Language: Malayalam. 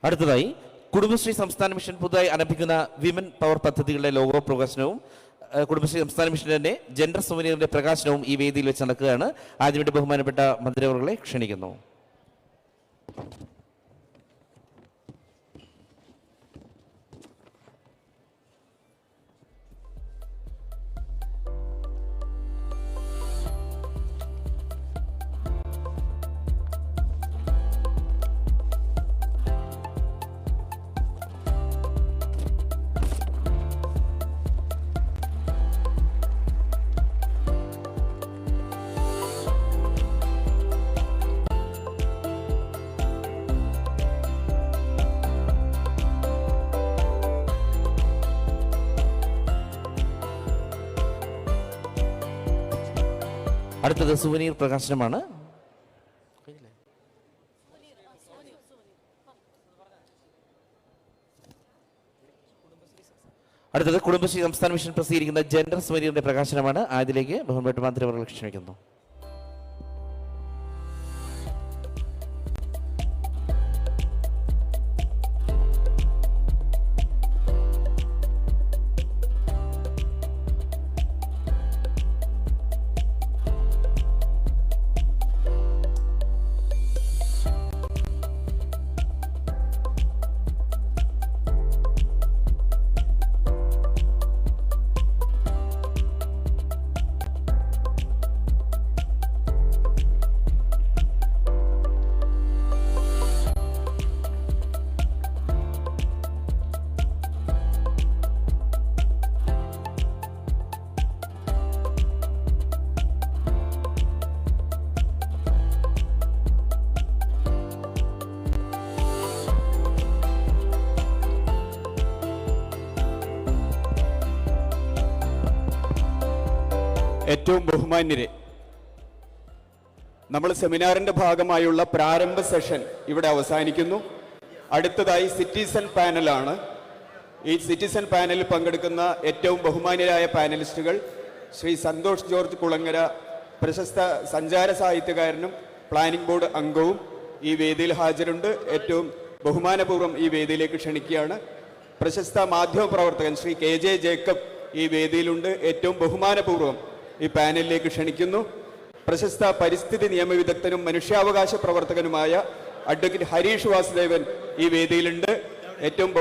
അടുത്തതായി കുടുംബശ്രീ സംസ്ഥാന മിഷൻ പുതുതായി ആരംഭിക്കുന്ന വിമൻ പവർ പദ്ധതികളുടെ ലോഗോ പ്രകാശനവും കുടുംബശ്രീ സംസ്ഥാന മിഷന്റെ ജെൻഡർ സുവനീറിന്റെ പ്രകാശനവും ഈ വേദിയിൽ വെച്ച് നടക്കുകയാണ്. ആദ്യമായിട്ട് ബഹുമാനപ്പെട്ട മന്ത്രിവർകളെ ക്ഷണിക്കുന്നു. അടുത്തത് സുവനീർ പ്രകാശനമാണ്. അടുത്തത് കുടുംബശ്രീ സംസ്ഥാന മിഷൻ പ്രസിദ്ധീകരിക്കുന്ന ജെൻഡർ സുവനീറിന്റെ പ്രകാശനമാണ്. അതിലേക്ക് ബഹുമാനപ്പെട്ട മന്ത്രിവർകളെ ക്ഷണിക്കുന്നു. ഏറ്റവും ബഹുമാന്യരെ, നമ്മൾ സെമിനാറിന്റെ ഭാഗമായുള്ള പ്രാരംഭ സെഷൻ ഇവിടെ അവസാനിക്കുന്നു. അടുത്തതായി സിറ്റിസൺ പാനലാണ്. ഈ സിറ്റിസൺ പാനലിൽ പങ്കെടുക്കുന്ന ഏറ്റവും ബഹുമാന്യരായ പാനലിസ്റ്റുകൾ ശ്രീ സന്തോഷ് ജോർജ് കുളങ്ങര, പ്രശസ്ത സഞ്ചാര സാഹിത്യകാരനും പ്ലാനിംഗ് ബോർഡ് അംഗവും ഈ വേദിയിൽ ഹാജരുണ്ട്. ഏറ്റവും ബഹുമാനപൂർവ്വം ഈ വേദിയിലേക്ക് ക്ഷണിക്കുകയാണ്. പ്രശസ്ത മാധ്യമ പ്രവർത്തകൻ ശ്രീ KJ ജേക്കബ് ഈ വേദിയിലുണ്ട്. ഏറ്റവും ബഹുമാനപൂർവ്വം ഈ പാനലിലേക്ക് ക്ഷണിക്കുന്നു. പ്രശസ്ത പരിസ്ഥിതി നിയമവിദഗ്ധനും മനുഷ്യാവകാശ പ്രവർത്തകനുമായ അഡ്വക്കേറ്റ് ഹരീഷ് വാസുദേവൻ ഈ വേദിയിലുണ്ട്. ഏറ്റവും